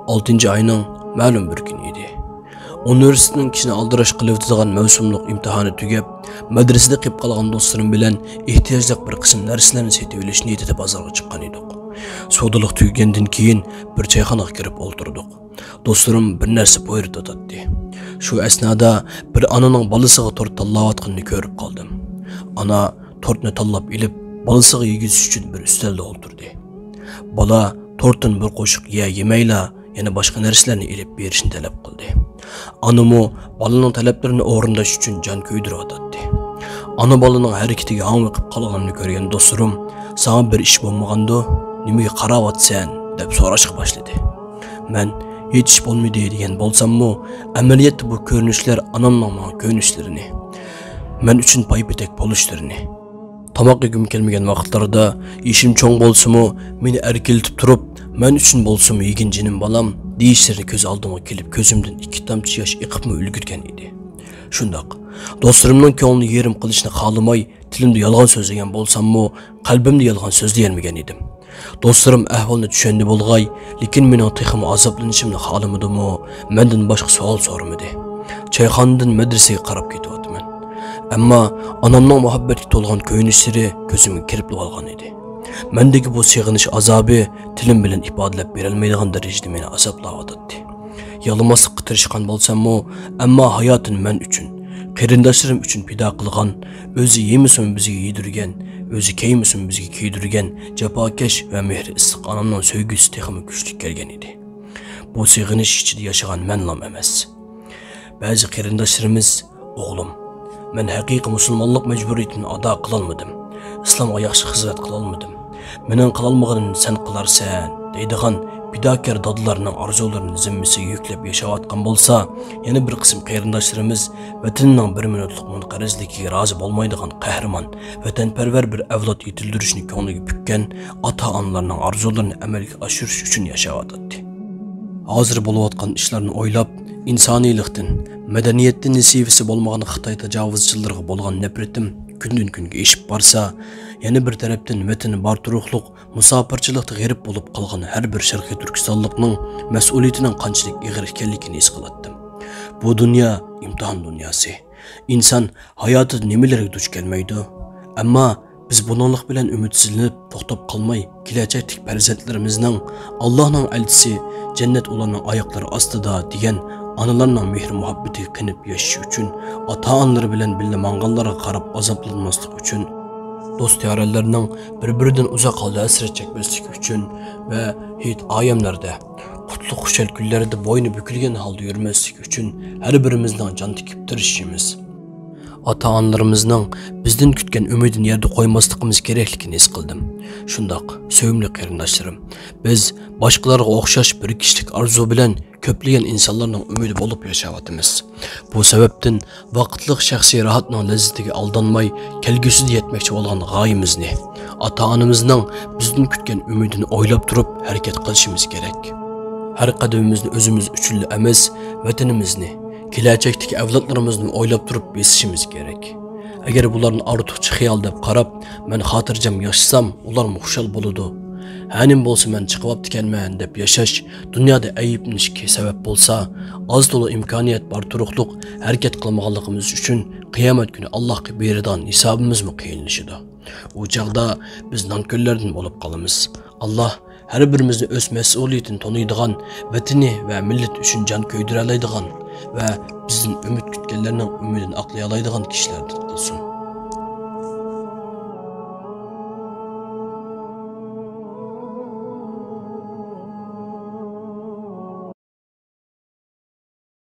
6 ayning ma'lum bir kuni edi. Universitetning kishini aldirash qilib o'tadigan mavsumliq imtihoni tugab, madrasada qilib qolgan do'stlarim bilan ehtiyojli bir qism narsalarni sotib olish niyatida bozorga chiqqan edik. Savdolik tugagandan keyin bir choyxonaga kirib o'ltirdik. Do'stlarim bir narsa buyurib o'tadi. Shu asnoda bir onaning bolasiga tort tanlayotganini ko'rib qoldim. Ana tortni tanlab ilib, bolasiga yegizish uchun bir ustalda o'ltirdi. Bola tortdan bir qo'shiq yemayla, yana boshqa narsalarni ilib berishni talab qildi. Anamı balaning talablarini o'rindash uchun jon kuydiryotdi. Ana balaning harakatiga hang'iqib qolganini ko'rgan do'stlarim, "Sana bir ish bo'lmaganda, nimaga qarayotsan?" deb so'rashga boshladi. Men hech ish bo'lmaydi degan bo'lsam-mu, amaliyotda bu ko'rinishlar anamning ko'rinishlarini, men uchun paypetek bo'lishlarini. Tamoq yegim kelmagan vaqtlarda ishim cho'ng bo'lsa-mu, meni erkiltib turib, men uchun bo'lsa-mu yegin jinim balam deyishlarini ko'z oldimga kelib, ko'zimdan 2 tomchi yosh iqibmi ulgurgan edi. Shundoq, do'stlarimning ko'nglini yerim qilishni xohlamay, tilimda yolg'on so'zlagan bo'lsam-mu, qalbimda yolg'on so'zlayolmagan edim. Do'stlarim ahvolni tushundi bo'lg'ay, lekin mening texim azoblanishimni xohlamadimi, mendan boshqa savol so'ramadi. Choyxonadan madrasaga qarab ketyapman. Ammo onamning muhabbatga to'lgan ko'rinishlari ko'zimga kirib qolgan edi. Mendagi bu sig'inish azobi tilim bilan ifodalab berilmaydigan darajada meni azoblayotdi. Yalmaslikqa tirishgan bo'lsam-mu, ammo hayotin men uchun, qarindoshlarim uchun fido qilgan, o'zi yemisin bizga yedirgan, o'zi kiymisin bizga kiydirgan jafokash va mehri issiq onamning sevgisi texmi kuchli kelgan edi. Bu sig'inish ichida yashagan menlam emas. Ba'zi qarindoshlarimiz, o'g'lim, men haqiqiy musulmonlik majburiyatini ado qila olmadim. İslamga yaxshi xizmat qila olmadim. Mening qila olmaganimni sen qilarsan deydigan fidokor dodlarning orzularini zimmasiga yuklab yashayotgan bo'lsa, yana bir qism qarindoshlarimiz vatanining 1 minutlik munqarizligiga rozi bo'lmaydigan qahramon, vatanparvar bir avlod yetildirishni ko'ngliga pukkan ota-onalarning orzularini amalga oshirish uchun yashayotdi. Hozir bo'layotgan ishlarni o'ylab, insoniylikdan, madaniyatdan nasibasi bo'lmagan Xitoy tajovuzchilariga bo'lgan nafratim günden günge eşip barsa, yana bir tarafdan vatani bar turuqliq, musafirchilikda g'arib bo'lib qolgan har bir sharqiy turkistonlikning mas'uliyatining qanchalik ig'ir ekanligini his qilatdim. Bu dunyo imtihon dunyosi. İnsan hayotida nimalarga duch kelmaydi, ammo biz buninglik bilan umidsizlanib to'xtab qolmay, kelajakdagi farzandlarimizning Allohning elchisi jannat ularning oyoqlari ostida degan analarning mehr muhabbatiga qinib yashash uchun, ota-onalar bilan birga manganlarga qarab azoblanmaslik uchun, do'st-yorlarning bir-biridan uzoq holda hasrat chekmaslik uchun va hit oyamlarda, qutlug' xushal kunlarda bo'yni bukilgan holda yurmaslik uchun har birimizning jon tikib tirishimiz, ota-onalarimizning bizdan kutgan umidini yerda qo'ymasligimiz kerakligini his qildim. Shundoq, sevimli qarindoshlarim, biz boshqalarga o'xshash bir kishilik orzu bilan köplagan insonlarning umidi bo'lib yashayapmiz. Bu sababdan vaqtliq shaxsiy rohatning lazzatiga aldanmay, kelgusida yetmoqchi bo'lgan g'oyamizni, ota-onamizning bizdan kutgan umidini o'ylab turib harakat qilishimiz kerak. Har qadamimizni o'zimiz uchun emas, vatanimizni, kelajakdagi avlodlarimizni o'ylab turib besishimiz kerak. Agar bularni ortiqcha xiyol deb qarab, men xotirjam yashasam, ular xushal bo'ladi. Hanim bo'lsa men chiqib ekanman deb yashash dunyoda ayiblanishga sabab bo'lsa, oz to'la imkoniyat bor turuqliq harakat qilmaganligimiz uchun qiyomat kuni Allohga beradigan hisobimizmi qiyinlashadi. U chaqda biz nonko'rlardan bo'lib qolamiz. Alloh har birimizni o'z mas'uliyatini taniydigan, vatani va millat uchun jon ko'ydira oladigan va bizning umid kutganlarning umidini aqlay oladigan kishilardan qilsin.